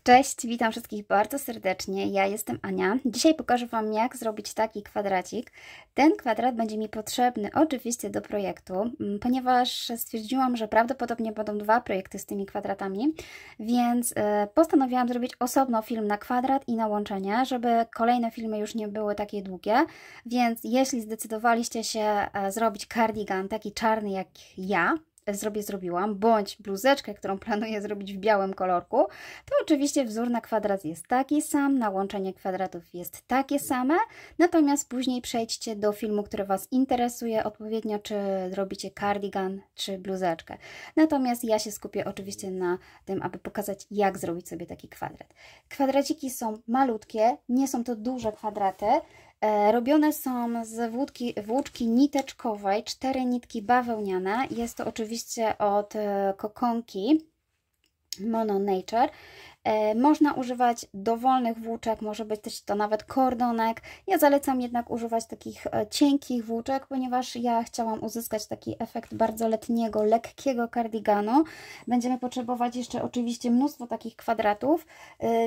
Cześć, witam wszystkich bardzo serdecznie. Ja jestem Ania. Dzisiaj pokażę Wam, jak zrobić taki kwadracik. Ten kwadrat będzie mi potrzebny oczywiście do projektu, ponieważ stwierdziłam, że prawdopodobnie będą dwa projekty z tymi kwadratami, więc postanowiłam zrobić osobno film na kwadrat i na łączenie, żeby kolejne filmy już nie były takie długie. Więc jeśli zdecydowaliście się zrobić cardigan taki czarny jak ja, zrobiłam, bądź bluzeczkę, którą planuję zrobić w białym kolorku, to oczywiście wzór na kwadrat jest taki sam, na łączenie kwadratów jest takie same, natomiast później przejdźcie do filmu, który Was interesuje odpowiednio, czy robicie cardigan, czy bluzeczkę. Natomiast ja się skupię oczywiście na tym, aby pokazać, jak zrobić sobie taki kwadrat. Kwadraciki są malutkie, nie są to duże kwadraty. Robione są z włóczki niteczkowej, 4 nitki bawełniane. Jest to oczywiście od Kokonki Mono Nature. Można używać dowolnych włóczek, może być też to nawet kordonek. Ja zalecam jednak używać takich cienkich włóczek, ponieważ ja chciałam uzyskać taki efekt bardzo letniego, lekkiego kardiganu. Będziemy potrzebować jeszcze oczywiście mnóstwo takich kwadratów,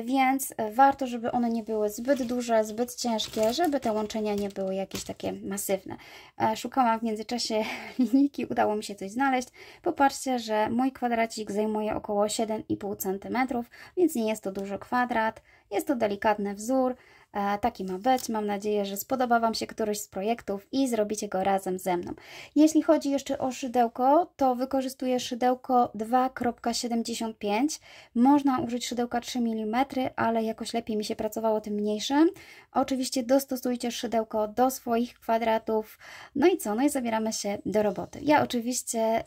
więc warto, żeby one nie były zbyt duże, zbyt ciężkie, żeby te łączenia nie były jakieś takie masywne. Szukałam w międzyczasie linijki, udało mi się coś znaleźć. Popatrzcie, że mój kwadracik zajmuje około 7,5 cm, więc nie jest to duży kwadrat, jest to delikatny wzór, taki ma być. Mam nadzieję, że spodoba Wam się któryś z projektów i zrobicie go razem ze mną. Jeśli chodzi jeszcze o szydełko, to wykorzystuję szydełko 2,75. Można użyć szydełka 3 mm, ale jakoś lepiej mi się pracowało tym mniejszym. Oczywiście dostosujcie szydełko do swoich kwadratów. No i co? No i zabieramy się do roboty. Ja oczywiście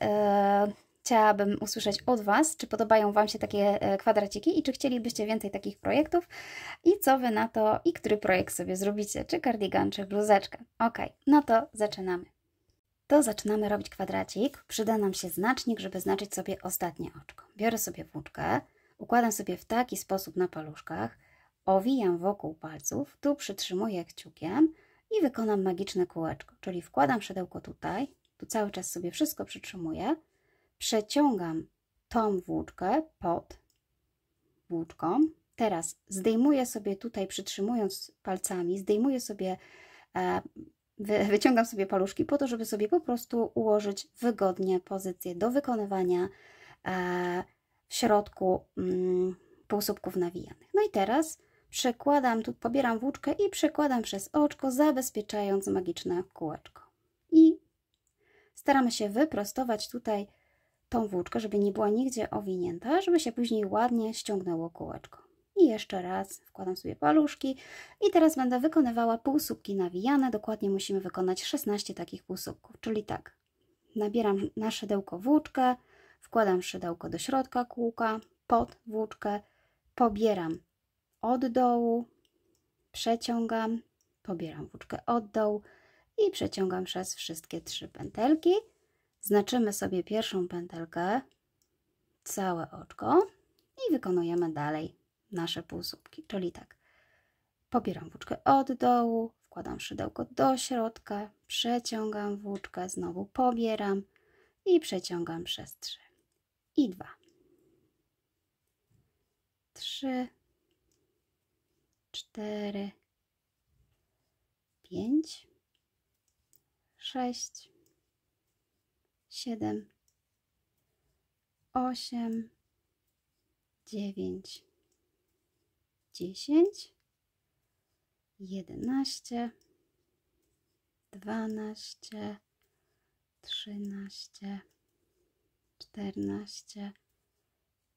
chciałabym usłyszeć od Was, czy podobają Wam się takie kwadraciki i czy chcielibyście więcej takich projektów i co Wy na to i który projekt sobie zrobicie, czy cardigan, czy bluzeczkę. Ok, no to zaczynamy. Zaczynamy robić kwadracik. Przyda nam się znacznik, żeby znaczyć sobie ostatnie oczko. Biorę sobie włóczkę, układam sobie w taki sposób na paluszkach, owijam wokół palców, tu przytrzymuję kciukiem i wykonam magiczne kółeczko, czyli wkładam szydełko tutaj, tu cały czas sobie wszystko przytrzymuję, przeciągam tą włóczkę pod włóczką. Teraz zdejmuję sobie tutaj, przytrzymując palcami, zdejmuję sobie, wyciągam sobie paluszki po to, żeby sobie po prostu ułożyć wygodnie pozycję do wykonywania w środku półsłupków nawijanych. No i teraz przekładam, tu pobieram włóczkę i przekładam przez oczko, zabezpieczając magiczne kółeczko. I staramy się wyprostować tutaj tą włóczkę, żeby nie była nigdzie owinięta, żeby się później ładnie ściągnęło kółeczko. I jeszcze raz wkładam sobie paluszki i teraz będę wykonywała półsłupki nawijane. Dokładnie musimy wykonać 16 takich półsłupków, czyli tak, nabieram na szydełko włóczkę, wkładam szydełko do środka kółka, pod włóczkę, pobieram od dołu, przeciągam, pobieram włóczkę od dołu i przeciągam przez wszystkie 3 pętelki. Znaczymy sobie pierwszą pętelkę, całe oczko i wykonujemy dalej nasze półsłupki, czyli tak, pobieram włóczkę od dołu, wkładam szydełko do środka, przeciągam włóczkę, znowu pobieram i przeciągam przez 3 i 2, 3, 4, 5, 6, 7, 8, 9, 10, 11, 12, 13, 14,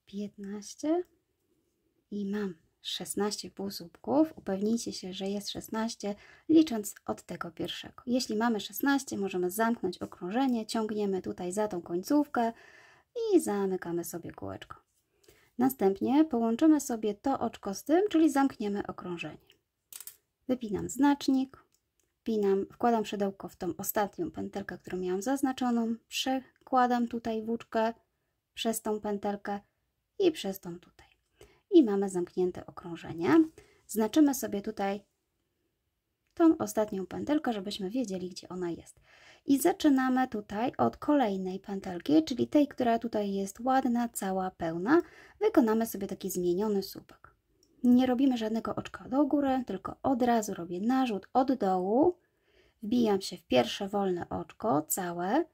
15 i mam 16 półsłupków. Upewnijcie się, że jest 16, licząc od tego pierwszego. Jeśli mamy 16, możemy zamknąć okrążenie, ciągniemy tutaj za tą końcówkę i zamykamy sobie kółeczko. Następnie połączymy sobie to oczko z tym, czyli zamkniemy okrążenie. Wypinam znacznik, wkładam szydełko w tą ostatnią pętelkę, którą miałam zaznaczoną, przekładam tutaj włóczkę przez tą pętelkę i przez tą tutaj. I mamy zamknięte okrążenie. Znaczymy sobie tutaj tą ostatnią pętelkę, żebyśmy wiedzieli, gdzie ona jest. I zaczynamy tutaj od kolejnej pętelki, czyli tej, która tutaj jest ładna, cała, pełna. Wykonamy sobie taki zmieniony słupek. Nie robimy żadnego oczka do góry, tylko od razu robię narzut od dołu, wbijam się w pierwsze wolne oczko całe,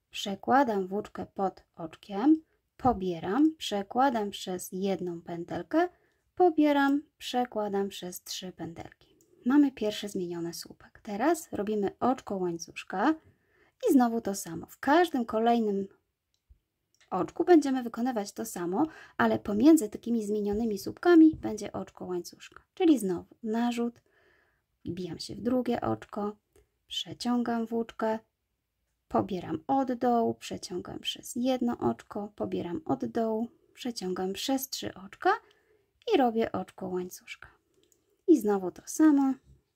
przekładam włóczkę pod oczkiem, pobieram, przekładam przez jedną pętelkę, pobieram, przekładam przez 3 pętelki. Mamy pierwszy zmieniony słupek. Teraz robimy oczko łańcuszka i znowu to samo. W każdym kolejnym oczku będziemy wykonywać to samo, ale pomiędzy takimi zmienionymi słupkami będzie oczko łańcuszka. Czyli znowu narzut, wbijam się w drugie oczko, przeciągam włóczkę, pobieram od dołu, przeciągam przez jedno oczko, pobieram od dołu, przeciągam przez 3 oczka i robię oczko łańcuszka. I znowu to samo,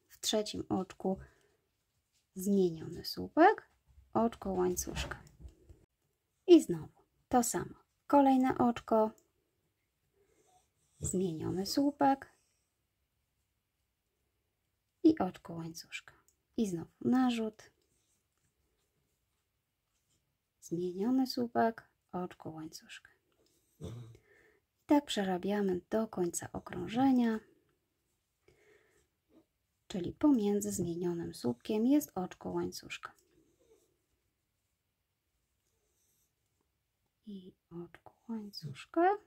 w trzecim oczku zmieniony słupek, oczko łańcuszka. I znowu to samo, kolejne oczko, zmieniony słupek i oczko łańcuszka. I znowu narzut, zmieniony słupek, oczko łańcuszka. I tak przerabiamy do końca okrążenia, czyli pomiędzy zmienionym słupkiem jest oczko łańcuszka. I oczko łańcuszka.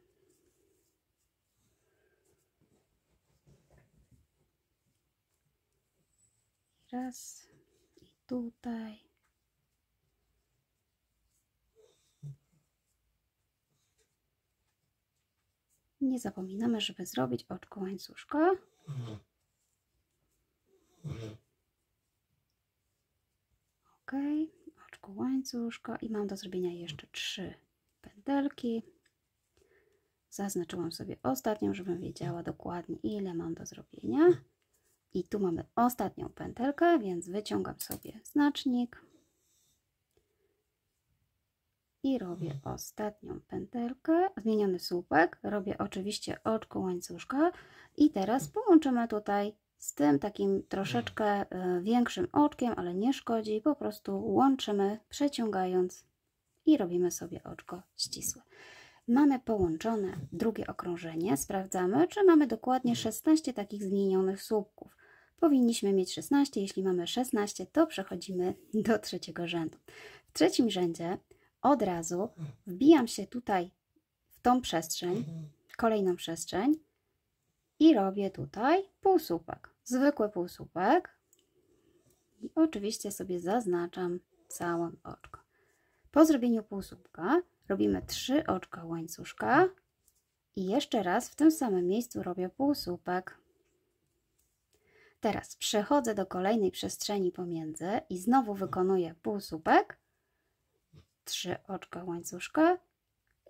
Raz i tutaj. Nie zapominamy, żeby zrobić oczko łańcuszka. Ok, oczko łańcuszka i mam do zrobienia jeszcze 3 pętelki. Zaznaczyłam sobie ostatnią, żebym wiedziała dokładnie, ile mam do zrobienia. I tu mamy ostatnią pętelkę, więc wyciągam sobie znacznik i robię ostatnią pętelkę, zmieniony słupek, robię oczywiście oczko łańcuszka i teraz połączymy tutaj z tym takim troszeczkę większym oczkiem, ale nie szkodzi, po prostu łączymy, przeciągając i robimy sobie oczko ścisłe. Mamy połączone drugie okrążenie, sprawdzamy, czy mamy dokładnie 16 takich zmienionych słupków. Powinniśmy mieć 16, jeśli mamy 16, to przechodzimy do trzeciego rzędu. W trzecim rzędzie od razu wbijam się tutaj w tą przestrzeń, kolejną przestrzeń i robię tutaj półsłupek, zwykły półsłupek i oczywiście sobie zaznaczam całe oczko. Po zrobieniu półsłupka robimy 3 oczka łańcuszka i jeszcze raz w tym samym miejscu robię półsłupek. Teraz przechodzę do kolejnej przestrzeni pomiędzy i znowu wykonuję półsłupek, 3 oczka łańcuszka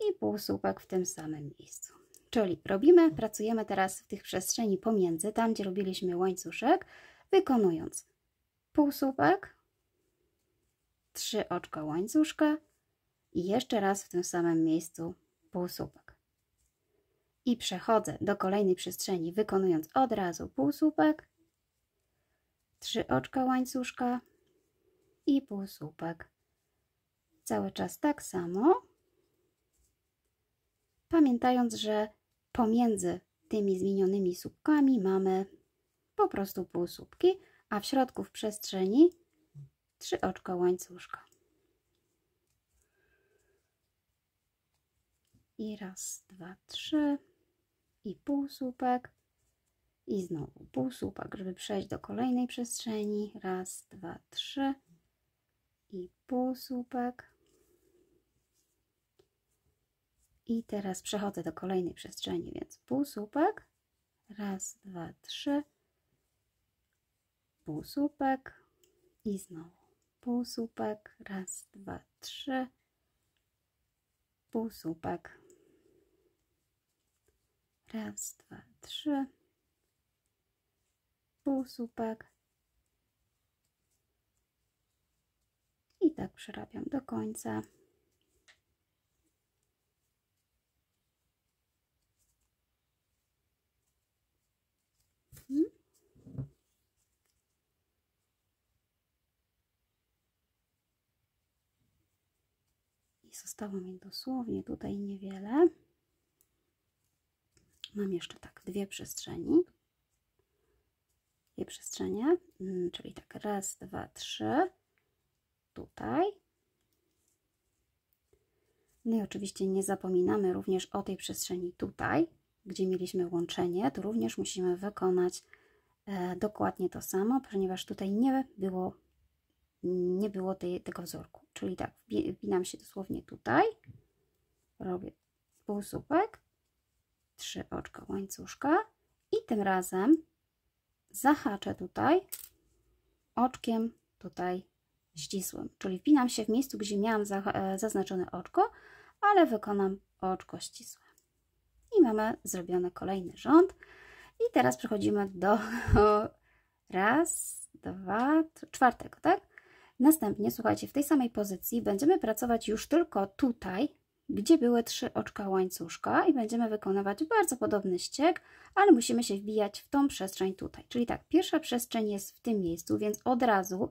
i półsłupek w tym samym miejscu. Czyli pracujemy teraz w tych przestrzeni pomiędzy, tam gdzie robiliśmy łańcuszek, wykonując półsłupek, 3 oczka łańcuszka i jeszcze raz w tym samym miejscu półsłupek. I przechodzę do kolejnej przestrzeni, wykonując od razu półsłupek, 3 oczka łańcuszka i półsłupek. Cały czas tak samo, pamiętając, że pomiędzy tymi zmienionymi słupkami mamy po prostu półsłupki, a w środku w przestrzeni 3 oczka łańcuszka. I raz, 2, 3 i półsłupek i znowu półsłupek, żeby przejść do kolejnej przestrzeni. Raz, 2, 3 i półsłupek. I teraz przechodzę do kolejnej przestrzeni, więc półsłupek. Raz, 2, 3. Półsłupek i znowu półsłupek. Raz, 2, 3. Półsłupek. Raz, 2, 3. Półsłupek. I tak przerabiam do końca. I zostało mi dosłownie tutaj niewiele. mam jeszcze tak dwie przestrzenie, czyli tak raz, dwa, trzy, tutaj. No i oczywiście nie zapominamy również o tej przestrzeni tutaj, gdzie mieliśmy łączenie, to również musimy wykonać dokładnie to samo, ponieważ tutaj nie było tego wzorku. Czyli tak, wpinam się dosłownie tutaj, robię półsłupek, 3 oczka łańcuszka i tym razem zahaczę tutaj oczkiem tutaj ścisłym, czyli wpinam się w miejscu, gdzie miałam zaznaczone oczko, ale wykonam oczko ścisłe. I mamy zrobiony kolejny rząd. I teraz przechodzimy do raz, dwa, czwartego, tak? Następnie, słuchajcie, w tej samej pozycji będziemy pracować już tylko tutaj, gdzie były 3 oczka łańcuszka i będziemy wykonywać bardzo podobny ścieг, ale musimy się wbijać w tą przestrzeń tutaj. Czyli tak, pierwsza przestrzeń jest w tym miejscu, więc od razu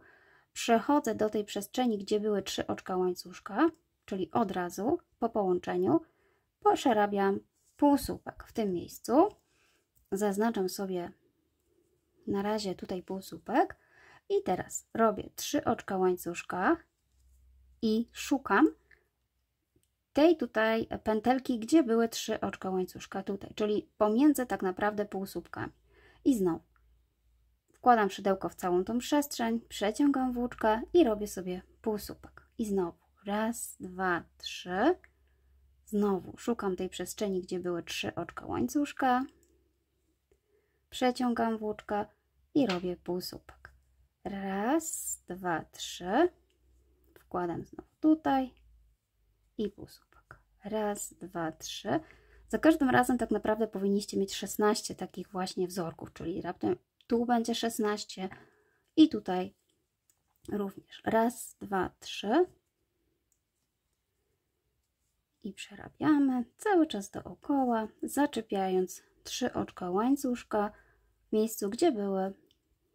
przechodzę do tej przestrzeni, gdzie były 3 oczka łańcuszka, czyli od razu po połączeniu poszarabiam półsłupek w tym miejscu. Zaznaczam sobie na razie tutaj półsłupek i teraz robię 3 oczka łańcuszka i szukam tej tutaj pętelki, gdzie były 3 oczka łańcuszka tutaj, czyli pomiędzy tak naprawdę półsłupkami. I znowu wkładam szydełko w całą tą przestrzeń, przeciągam włóczkę i robię sobie półsłupek. I znowu raz, dwa, trzy. Znowu szukam tej przestrzeni, gdzie były 3 oczka łańcuszka, przeciągam włóczkę i robię półsłupek. Raz, dwa, trzy. Wkładam znowu tutaj i półsłupek. Raz, dwa, trzy. Za każdym razem tak naprawdę powinniście mieć 16 takich właśnie wzorków, czyli raptem tu będzie 16 i tutaj również. Raz, dwa, trzy. I przerabiamy cały czas dookoła, zaczepiając 3 oczka łańcuszka w miejscu, gdzie były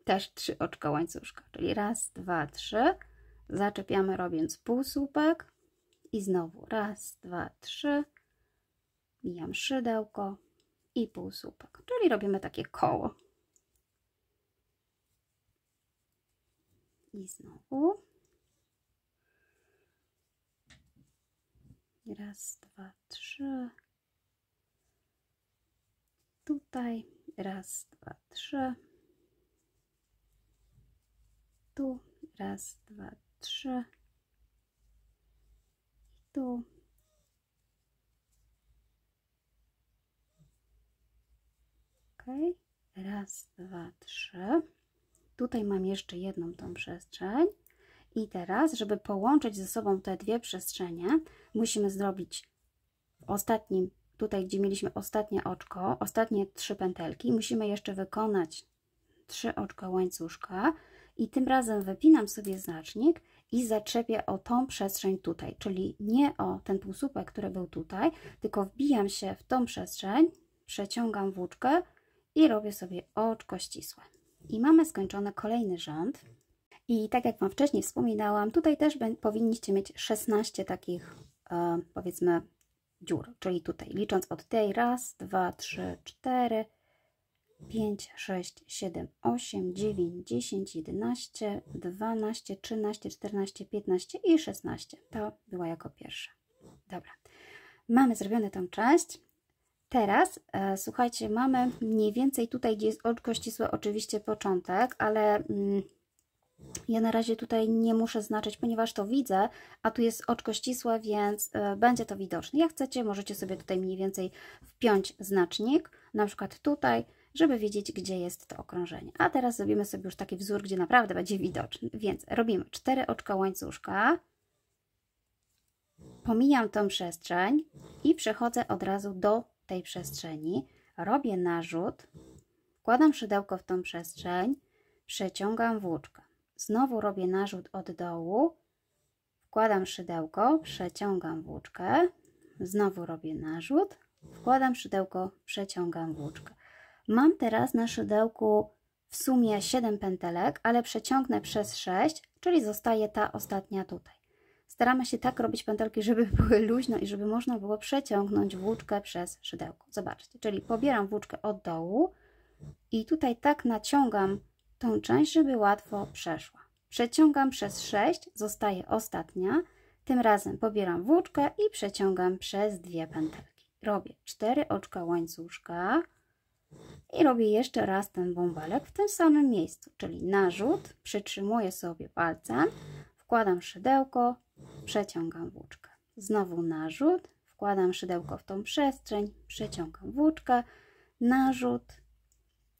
też 3 oczka łańcuszka, czyli raz, dwa, trzy. Zaczepiamy robiąc półsłupek i znowu raz, dwa, trzy. Wbijam szydełko i półsłupek, czyli robimy takie koło. I znowu raz, dwa, trzy. Tutaj raz, dwa, trzy. Tu raz, dwa, trzy. I tu. Ok. Raz, dwa, trzy. Tutaj mam jeszcze jedną tą przestrzeń. I teraz, żeby połączyć ze sobą te dwie przestrzenie, musimy zrobić w ostatnim, tutaj gdzie mieliśmy ostatnie oczko, ostatnie 3 pętelki, musimy jeszcze wykonać 3 oczka łańcuszka i tym razem wypinam sobie znacznik i zaczepię o tą przestrzeń tutaj, czyli nie o ten półsłupek, który był tutaj, tylko wbijam się w tą przestrzeń, przeciągam włóczkę i robię sobie oczko ścisłe. I mamy skończony kolejny rząd. I tak jak Wam wcześniej wspominałam, tutaj też powinniście mieć 16 takich, powiedzmy, dziur, czyli tutaj licząc od tej raz, 2, 3, 4, 5, 6, 7, 8, 9, 10, 11, 12, 13, 14, 15 i 16. To była jako pierwsza. Dobra, mamy zrobioną tą część. Teraz, słuchajcie, mamy mniej więcej tutaj, gdzie jest oczko ścisłe, oczywiście początek, ale ja na razie tutaj nie muszę znaczyć, ponieważ to widzę, a tu jest oczko ścisłe, więc będzie to widoczne. Jak chcecie, możecie sobie tutaj mniej więcej wpiąć znacznik, na przykład tutaj, żeby wiedzieć, gdzie jest to okrążenie. A teraz zrobimy sobie już taki wzór, gdzie naprawdę będzie widoczny. Więc robimy 4 oczka łańcuszka, pomijam tą przestrzeń i przechodzę od razu do tej przestrzeni. Robię narzut, wkładam szydełko w tą przestrzeń, przeciągam włóczkę. Znowu robię narzut od dołu, wkładam szydełko, przeciągam włóczkę, znowu robię narzut, wkładam szydełko, przeciągam włóczkę. Mam teraz na szydełku w sumie 7 pętelek, ale przeciągnę przez 6, czyli zostaje ta ostatnia tutaj. Z Staramy się tak robić pętelki, żeby były luźno i żeby można było przeciągnąć włóczkę przez szydełko. Zobaczcie, czyli pobieram włóczkę od dołu i tutaj tak naciągam tą część, żeby łatwo przeszła. Przeciągam przez 6, zostaje ostatnia. Tym razem pobieram włóczkę i przeciągam przez 2 pętelki. Robię 4 oczka łańcuszka i robię jeszcze raz ten bąbelek w tym samym miejscu, czyli narzut, przytrzymuję sobie palcem, wkładam szydełko, przeciągam włóczkę. Znowu narzut, wkładam szydełko w tą przestrzeń, przeciągam włóczkę, narzut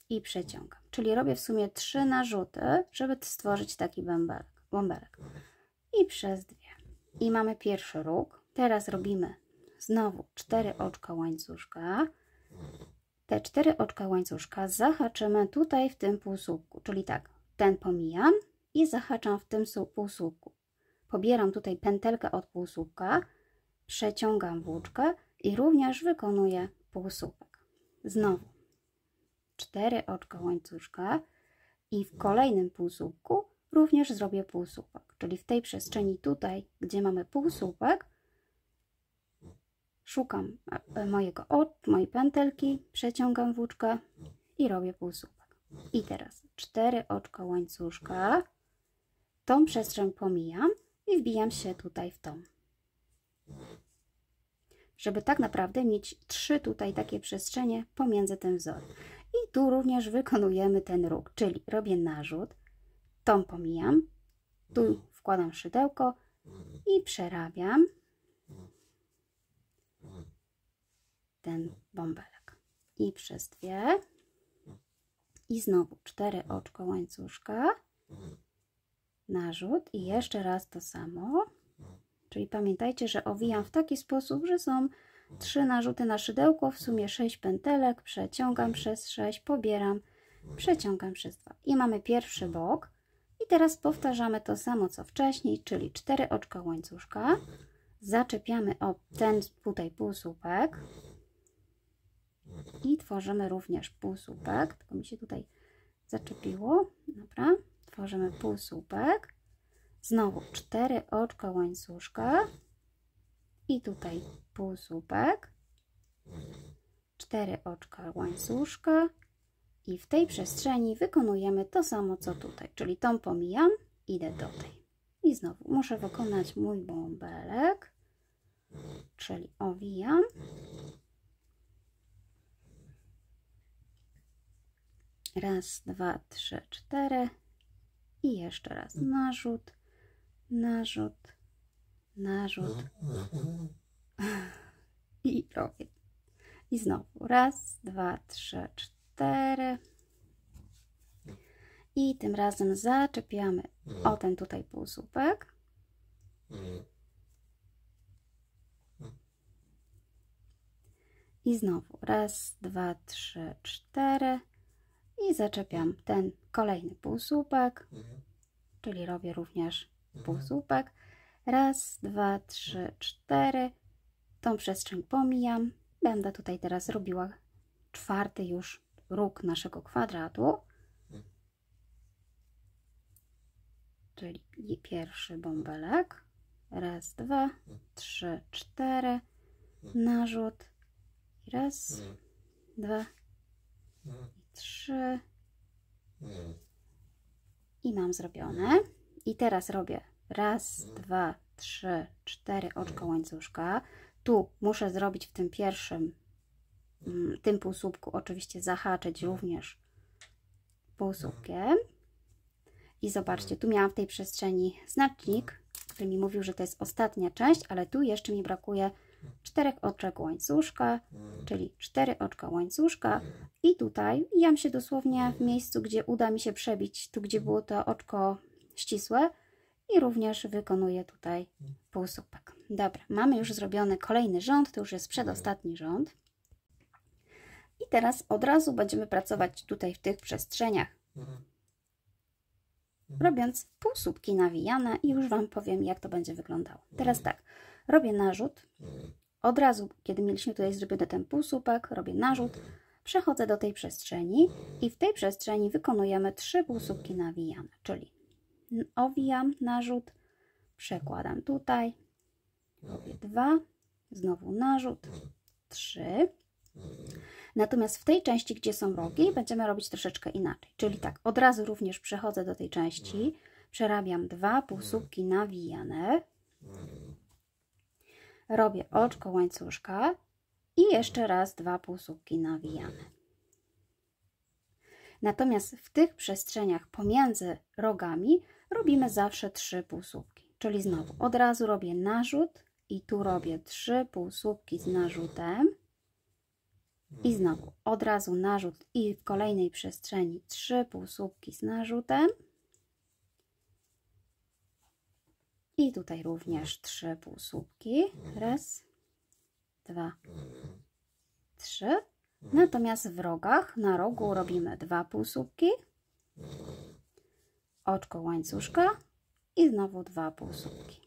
i przeciągam. Czyli robię w sumie 3 narzuty, żeby stworzyć taki bąbelek. I przez 2. I mamy pierwszy róg. Teraz robimy znowu 4 oczka łańcuszka. Te 4 oczka łańcuszka zahaczymy tutaj w tym półsłupku, czyli tak, ten pomijam i zahaczam w tym półsłupku. Pobieram tutaj pętelkę od półsłupka, przeciągam włóczkę i również wykonuję półsłupek. Znowu 4 oczka łańcuszka i w kolejnym półsłupku również zrobię półsłupek, czyli w tej przestrzeni tutaj, gdzie mamy półsłupek, szukam mojej pętelki, przeciągam włóczkę i robię półsłupek. I teraz 4 oczka łańcuszka, tą przestrzeń pomijam i wbijam się tutaj w tą. Żeby tak naprawdę mieć 3 tutaj takie przestrzenie pomiędzy tym wzorem. I tu również wykonujemy ten róg, czyli robię narzut, tą pomijam, tu wkładam szydełko i przerabiam ten bąbelek. I przez 2 i znowu 4 oczka łańcuszka, narzut i jeszcze raz to samo. Czyli pamiętajcie, że owijam w taki sposób, że są 3 narzuty na szydełko, w sumie 6 pętelek, przeciągam przez 6, pobieram, przeciągam przez 2. I mamy pierwszy bok. I teraz powtarzamy to samo co wcześniej, czyli 4 oczka łańcuszka, zaczepiamy o ten tutaj półsłupek i tworzymy również półsłupek, tylko mi się tutaj zaczepiło, dobra, tworzymy półsłupek, znowu 4 oczka łańcuszka i tutaj półsłupek, 4 oczka łańcuszka i w tej przestrzeni wykonujemy to samo co tutaj, czyli tą pomijam, idę do tej i znowu muszę wykonać mój bąbelek, czyli owijam, raz, 2, 3, 4 i jeszcze raz narzut, narzut, narzut i robię. I znowu raz, 2, 3, 4 i tym razem zaczepiamy o ten tutaj półsłupek i znowu raz, 2, 3, 4 i zaczepiam ten kolejny półsłupek, czyli robię również półsłupek, raz, 2, 3, 4, tą przestrzeń pomijam, będę tutaj teraz robiła 4. już róg naszego kwadratu, czyli pierwszy bąbelek, raz, 2, 3, 4, narzut, raz, 2, 3 i mam zrobione. I teraz robię raz, 2, 3, 4 oczka łańcuszka. Tu muszę zrobić w tym pierwszym, tym półsłupku oczywiście zahaczyć również półsłupkiem. I zobaczcie, tu miałam w tej przestrzeni znacznik, który mi mówił, że to jest ostatnia część, ale tu jeszcze mi brakuje 4 oczek łańcuszka, czyli 4 oczka łańcuszka i tutaj jam się dosłownie w miejscu, gdzie uda mi się przebić, tu gdzie było to oczko ścisłe i również wykonuję tutaj półsłupek. Dobra, mamy już zrobiony kolejny rząd, to już jest przedostatni rząd. I teraz od razu będziemy pracować tutaj w tych przestrzeniach, robiąc półsłupki nawijane i już Wam powiem, jak to będzie wyglądało. Teraz tak, robię narzut, od razu, kiedy mieliśmy tutaj zrobiony ten półsłupek, robię narzut, przechodzę do tej przestrzeni i w tej przestrzeni wykonujemy 3 półsłupki nawijane, czyli owijam narzut, przekładam tutaj, robię 2, znowu narzut, 3. Natomiast w tej części, gdzie są rogi, będziemy robić troszeczkę inaczej. Czyli tak, od razu również przechodzę do tej części, przerabiam 2 półsłupki nawijane, robię oczko łańcuszka i jeszcze raz 2 półsłupki nawijane. Natomiast w tych przestrzeniach pomiędzy rogami robimy zawsze 3 półsłupki. Czyli znowu od razu robię narzut i tu robię 3 półsłupki z narzutem. I znowu od razu narzut i w kolejnej przestrzeni 3 półsłupki z narzutem. I tutaj również 3 półsłupki. Raz, 2, 3. Natomiast w rogach, na rogu robimy 2 półsłupki, oczko łańcuszka i znowu 2 półsłupki.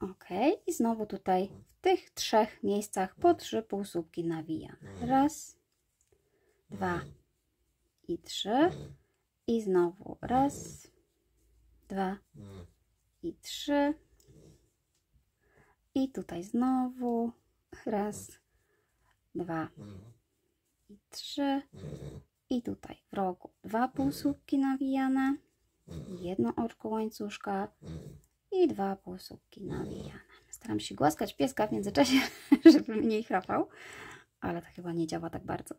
Ok, i znowu tutaj w tych 3 miejscach po 3 półsłupki nawijane. Raz, 2 i 3. I znowu raz, 2 i 3. I tutaj znowu raz, 2 i 3. I tutaj w rogu 2 półsłupki nawijane, jedno oczko łańcuszka i 2 półsłupki nawijane. Staram się głaskać pieska w międzyczasie, żeby mniej chrapał, ale to chyba nie działa tak bardzo.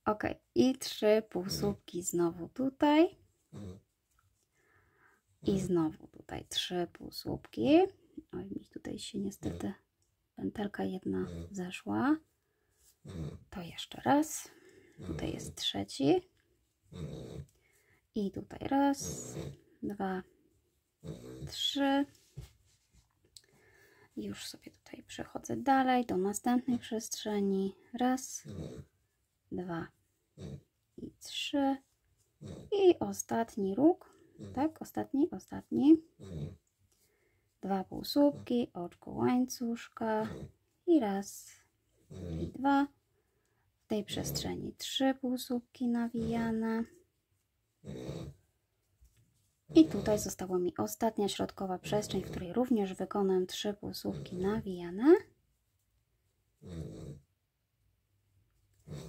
Ok, i 3 półsłupki znowu tutaj. I znowu tutaj 3 półsłupki. Oj, mi tutaj się niestety pętelka jedna zeszła. To jeszcze raz. Tutaj jest trzeci. I tutaj raz, 2, 3. Już sobie tutaj przechodzę dalej do następnej przestrzeni. Raz, 2 i 3. I ostatni róg. Tak, ostatni. 2 półsłupki, oczko łańcuszka i raz i 2. W tej przestrzeni 3 półsłupki nawijane. I tutaj została mi ostatnia środkowa przestrzeń, w której również wykonam 3 półsłupki nawijane.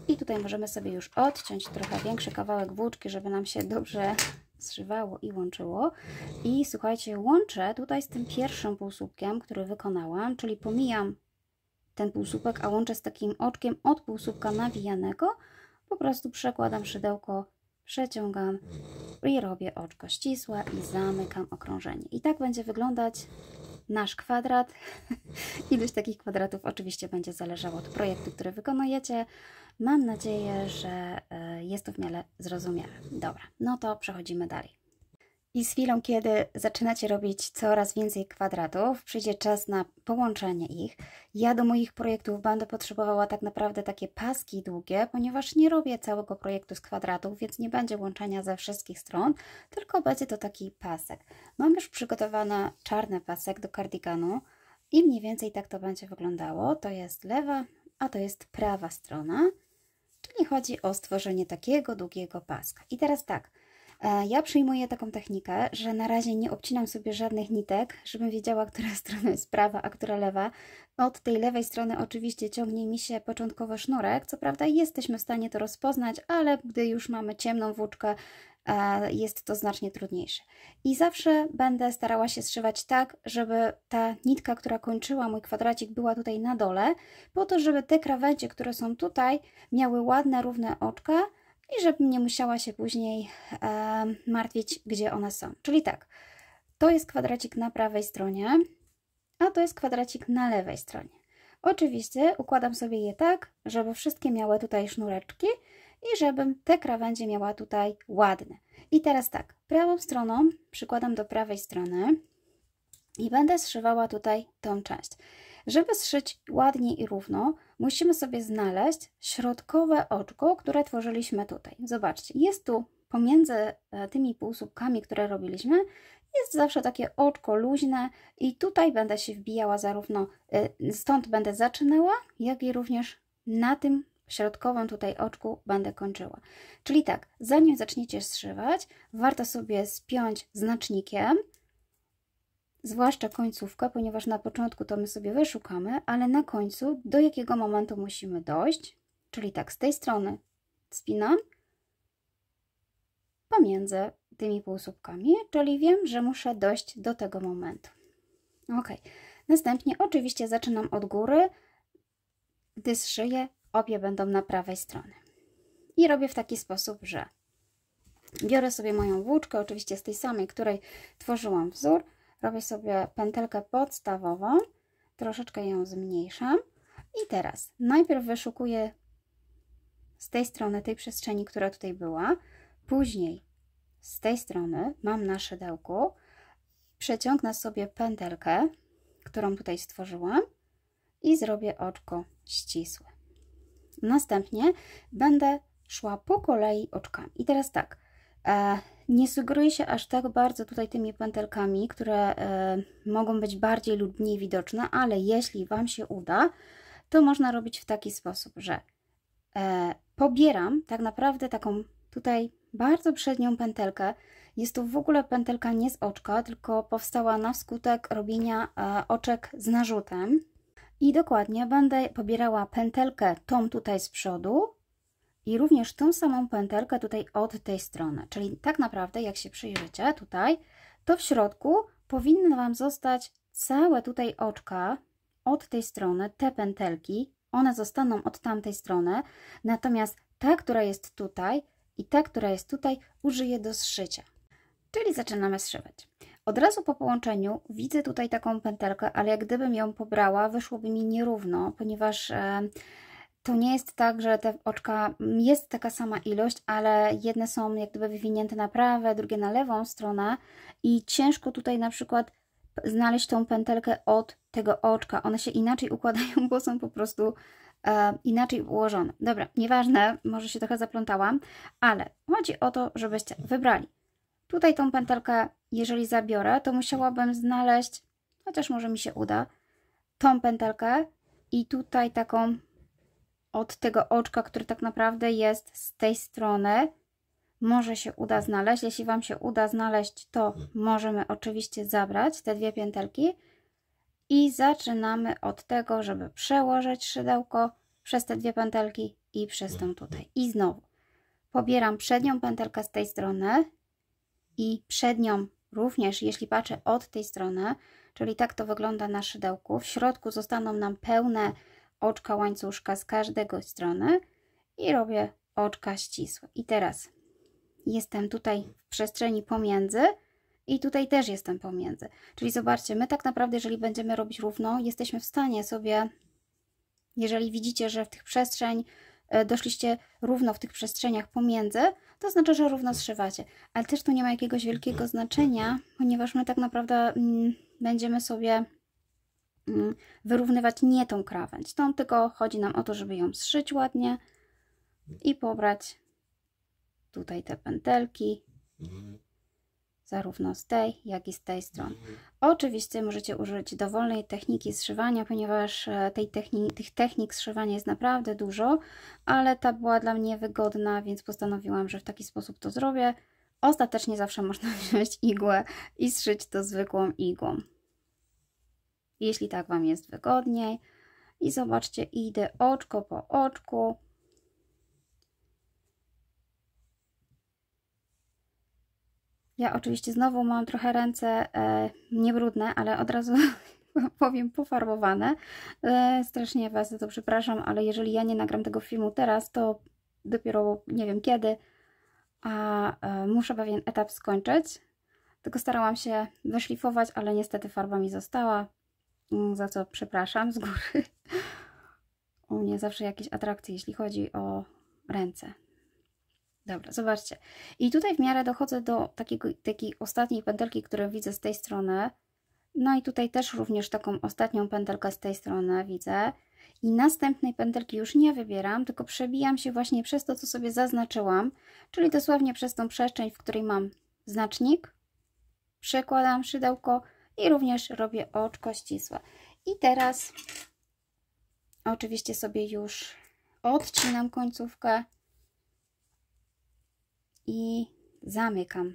I tutaj możemy sobie już odciąć trochę większy kawałek włóczki, żeby nam się dobrze zszywało i łączyło. I słuchajcie, łączę tutaj z tym pierwszym półsłupkiem, który wykonałam, czyli pomijam ten półsłupek, a łączę z takim oczkiem od półsłupka nawijanego. Po prostu przekładam szydełko, przeciągam i robię oczko ścisłe i zamykam okrążenie. I tak będzie wyglądać nasz kwadrat. Ilość takich kwadratów oczywiście będzie zależała od projektu, który wykonujecie. Mam nadzieję, że jest to w miarę zrozumiałe. Dobra, no to przechodzimy dalej. I z chwilą, kiedy zaczynacie robić coraz więcej kwadratów, przyjdzie czas na połączenie ich. Ja do moich projektów będę potrzebowała tak naprawdę takie paski długie, ponieważ nie robię całego projektu z kwadratów, więc nie będzie łączenia ze wszystkich stron, tylko będzie to taki pasek. Mam już przygotowany czarny pasek do kardiganu i mniej więcej tak to będzie wyglądało. To jest lewa, a to jest prawa strona, czyli chodzi o stworzenie takiego długiego paska. I teraz tak. Ja przyjmuję taką technikę, że na razie nie obcinam sobie żadnych nitek, żebym wiedziała, która strona jest prawa, a która lewa. Od tej lewej strony oczywiście ciągnie mi się początkowo sznurek. Co prawda jesteśmy w stanie to rozpoznać, ale gdy już mamy ciemną włóczkę, jest to znacznie trudniejsze. I zawsze będę starała się zszywać tak, żeby ta nitka, która kończyła mój kwadracik, była tutaj na dole, po to, żeby te krawędzie, które są tutaj, miały ładne, równe oczka, i żebym nie musiała się później martwić, gdzie one są. Czyli tak, to jest kwadracik na prawej stronie, a to jest kwadracik na lewej stronie. Oczywiście układam sobie je tak, żeby wszystkie miały tutaj sznureczki i żebym te krawędzie miała tutaj ładne. I teraz tak, prawą stroną przykładam do prawej strony i będę zszywała tutaj tą część. Żeby zszyć ładnie i równo, musimy sobie znaleźć środkowe oczko, które tworzyliśmy tutaj. Zobaczcie, jest tu pomiędzy tymi półsłupkami, które robiliśmy, jest zawsze takie oczko luźne i tutaj będę się wbijała zarówno, stąd będę zaczynała, jak i również na tym środkowym tutaj oczku będę kończyła. Czyli tak, zanim zaczniecie zszywać, warto sobie spiąć znacznikiem, zwłaszcza końcówkę, ponieważ na początku to my sobie wyszukamy, ale na końcu do jakiego momentu musimy dojść. Czyli tak, z tej strony spinam pomiędzy tymi półsłupkami, czyli wiem, że muszę dojść do tego momentu. Ok. Następnie oczywiście zaczynam od góry, gdy zszyję, obie będą na prawej stronie. I robię w taki sposób, że biorę sobie moją włóczkę, oczywiście z tej samej, której tworzyłam wzór, robię sobie pętelkę podstawową, troszeczkę ją zmniejszam i teraz najpierw wyszukuję z tej strony tej przestrzeni, która tutaj była, później z tej strony mam na szydełku, przeciągnę sobie pętelkę, którą tutaj stworzyłam i zrobię oczko ścisłe. Następnie będę szła po kolei oczkami. I teraz tak, nie sugeruję się aż tak bardzo tutaj tymi pętelkami, które mogą być bardziej lub mniej widoczne, ale jeśli Wam się uda, to można robić w taki sposób, że pobieram tak naprawdę taką tutaj bardzo przednią pętelkę. Jest to w ogóle pętelka nie z oczka, tylko powstała na skutek robienia oczek z narzutem. I dokładnie będę pobierała pętelkę tą tutaj z przodu i również tą samą pętelkę tutaj od tej strony. Czyli tak naprawdę, jak się przyjrzycie tutaj, to w środku powinny Wam zostać całe tutaj oczka od tej strony, te pętelki, one zostaną od tamtej strony, natomiast ta, która jest tutaj i ta, która jest tutaj, użyję do zszycia. Czyli zaczynamy zszywać. Od razu po połączeniu widzę tutaj taką pętelkę, ale jak gdybym ją pobrała, wyszłoby mi nierówno, ponieważ to nie jest tak, że te oczka jest taka sama ilość, ale jedne są jak gdyby wywinięte na prawe, drugie na lewą stronę i ciężko tutaj na przykład znaleźć tą pętelkę od tego oczka. One się inaczej układają, bo są po prostu inaczej ułożone. Dobra, nieważne, może się trochę zaplątałam, ale chodzi o to, żebyście wybrali. Tutaj tą pętelkę, jeżeli zabiorę, to musiałabym znaleźć, chociaż może mi się uda, tą pętelkę i tutaj taką od tego oczka, który tak naprawdę jest z tej strony, może się uda znaleźć. Jeśli Wam się uda znaleźć, to możemy oczywiście zabrać te dwie pętelki i zaczynamy od tego, żeby przełożyć szydełko przez te dwie pętelki i przez tą tutaj. I znowu pobieram przednią pętelkę z tej strony i przednią również, jeśli patrzę od tej strony, czyli tak to wygląda na szydełku. W środku zostaną nam pełne oczka łańcuszka z każdego strony i robię oczka ścisłe. I teraz jestem tutaj w przestrzeni pomiędzy i tutaj też jestem pomiędzy. Czyli zobaczcie, my tak naprawdę, jeżeli będziemy robić równo, jesteśmy w stanie sobie, jeżeli widzicie, że w tych przestrzeń doszliście równo w tych przestrzeniach pomiędzy, to znaczy, że równo zszywacie. Ale też tu nie ma jakiegoś wielkiego znaczenia, ponieważ my tak naprawdę będziemy sobie wyrównywać nie tą krawędź. Tą tylko chodzi nam o to, żeby ją zszyć ładnie i pobrać tutaj te pętelki zarówno z tej, jak i z tej strony. Oczywiście możecie użyć dowolnej techniki zszywania, ponieważ tych technik zszywania jest naprawdę dużo, ale ta była dla mnie wygodna, więc postanowiłam, że w taki sposób to zrobię. Ostatecznie zawsze można wziąć igłę i zszyć to zwykłą igłą, jeśli tak Wam jest wygodniej. I zobaczcie, idę oczko po oczku. Ja oczywiście znowu mam trochę ręce nie brudne, ale od razu powiem pofarbowane. Strasznie Was za to przepraszam, ale jeżeli ja nie nagram tego filmu teraz, to dopiero nie wiem kiedy, a muszę pewien etap skończyć. Tylko starałam się wyszlifować, ale niestety farba mi została, za co przepraszam z góry. U mnie zawsze jakieś atrakcje, jeśli chodzi o ręce. Dobra, zobaczcie. I tutaj w miarę dochodzę do takiej ostatniej pętelki, którą widzę z tej strony. No i tutaj też również taką ostatnią pętelkę z tej strony widzę. I następnej pętelki już nie wybieram, tylko przebijam się właśnie przez to, co sobie zaznaczyłam. Czyli dosłownie przez tą przestrzeń, w której mam znacznik. Przekładam szydełko i również robię oczko ścisłe. I teraz oczywiście sobie już odcinam końcówkę i zamykam.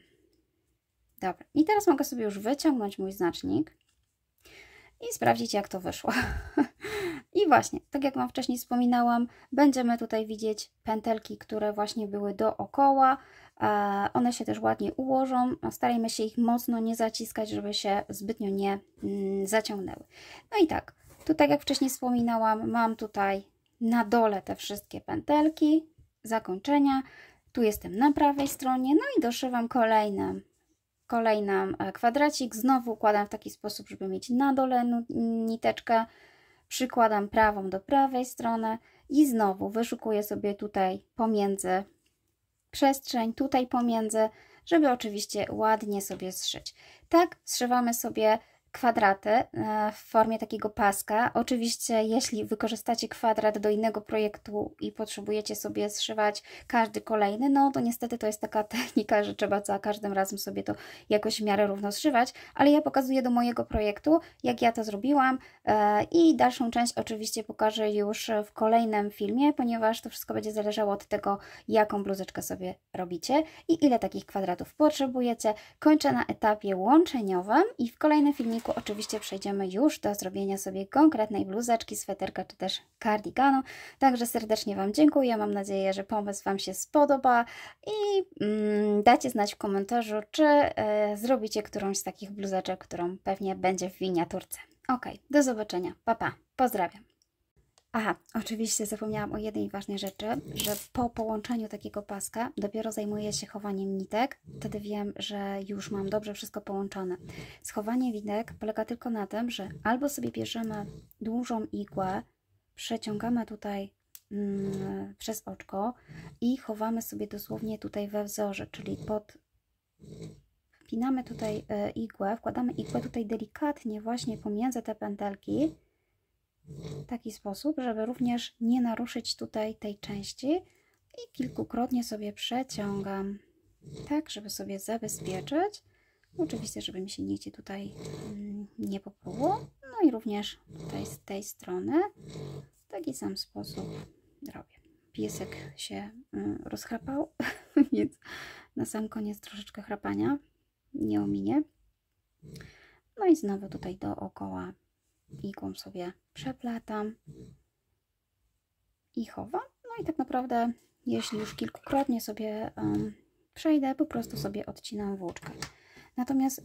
Dobra, i teraz mogę sobie już wyciągnąć mój znacznik i sprawdzić, jak to wyszło. I właśnie, tak jak Wam wcześniej wspominałam, będziemy tutaj widzieć pętelki, które właśnie były dookoła. One się też ładnie ułożą. Starajmy się ich mocno nie zaciskać, żeby się zbytnio nie zaciągnęły. No i tak, tu tak jak wcześniej wspominałam, mam tutaj na dole te wszystkie pętelki, zakończenia. Tu jestem na prawej stronie, no i doszywam kolejny kwadracik. Znowu układam w taki sposób, żeby mieć na dole niteczkę. Przykładam prawą do prawej strony i znowu wyszukuję sobie tutaj pomiędzy przestrzeń, tutaj pomiędzy, żeby oczywiście ładnie sobie zszyć. Tak zszywamy sobie kwadraty w formie takiego paska. Oczywiście, jeśli wykorzystacie kwadrat do innego projektu i potrzebujecie sobie zszywać każdy kolejny, no to niestety to jest taka technika, że trzeba za każdym razem sobie to jakoś w miarę równo zszywać, ale ja pokazuję do mojego projektu, jak ja to zrobiłam i dalszą część oczywiście pokażę już w kolejnym filmie, ponieważ to wszystko będzie zależało od tego, jaką bluzeczkę sobie robicie i ile takich kwadratów potrzebujecie. Kończę na etapie łączeniowym i w kolejnym filmiku oczywiście przejdziemy już do zrobienia sobie konkretnej bluzeczki, sweterka czy też kardiganu. Także serdecznie Wam dziękuję. Mam nadzieję, że pomysł Wam się spodoba i dacie znać w komentarzu, czy zrobicie którąś z takich bluzeczek, którą pewnie będzie w miniaturce. Ok, do zobaczenia. Pa, pa. Pozdrawiam. Aha, oczywiście zapomniałam o jednej ważnej rzeczy, że po połączeniu takiego paska dopiero zajmuję się chowaniem nitek. Wtedy wiem, że już mam dobrze wszystko połączone. Schowanie nitek polega tylko na tym, że albo sobie bierzemy dużą igłę, przeciągamy tutaj przez oczko i chowamy sobie dosłownie tutaj we wzorze, czyli wpinamy tutaj igłę, wkładamy igłę tutaj delikatnie właśnie pomiędzy te pętelki, w taki sposób, żeby również nie naruszyć tutaj tej części i kilkukrotnie sobie przeciągam, tak, żeby sobie zabezpieczyć. Oczywiście, żeby mi się nigdzie tutaj nie popluło. No i również tutaj z tej strony w taki sam sposób robię. Piesek się rozchrapał, więc na sam koniec troszeczkę chrapania nie ominie. No i znowu tutaj dookoła igłą sobie przeplatam i chowam. No i tak naprawdę, jeśli już kilkukrotnie sobie przejdę, po prostu sobie odcinam włóczkę. Natomiast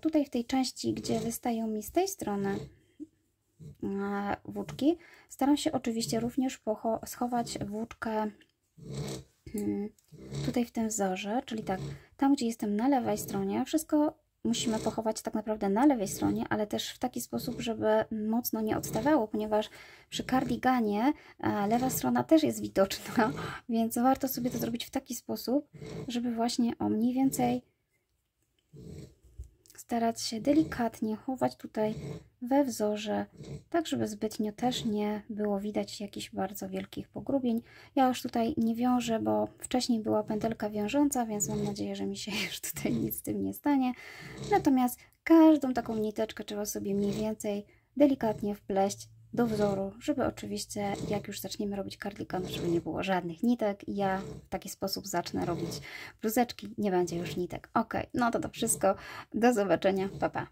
tutaj w tej części, gdzie wystają mi z tej strony włóczki, staram się oczywiście również schować włóczkę tutaj w tym wzorze, czyli tak, tam gdzie jestem na lewej stronie, wszystko musimy pochować tak naprawdę na lewej stronie, ale też w taki sposób, żeby mocno nie odstawało, ponieważ przy kardiganie lewa strona też jest widoczna, więc warto sobie to zrobić w taki sposób, żeby właśnie mniej więcej starać się delikatnie chować tutaj we wzorze, tak żeby zbytnio też nie było widać jakichś bardzo wielkich pogrubień. Ja już tutaj nie wiążę, bo wcześniej była pętelka wiążąca, więc mam nadzieję, że mi się już tutaj nic z tym nie stanie. Natomiast każdą taką niteczkę trzeba sobie mniej więcej delikatnie wpleść do wzoru, żeby oczywiście jak już zaczniemy robić kardigan, żeby nie było żadnych nitek i ja w taki sposób zacznę robić bluzeczki, nie będzie już nitek. Ok, no to wszystko. Do zobaczenia, pa pa.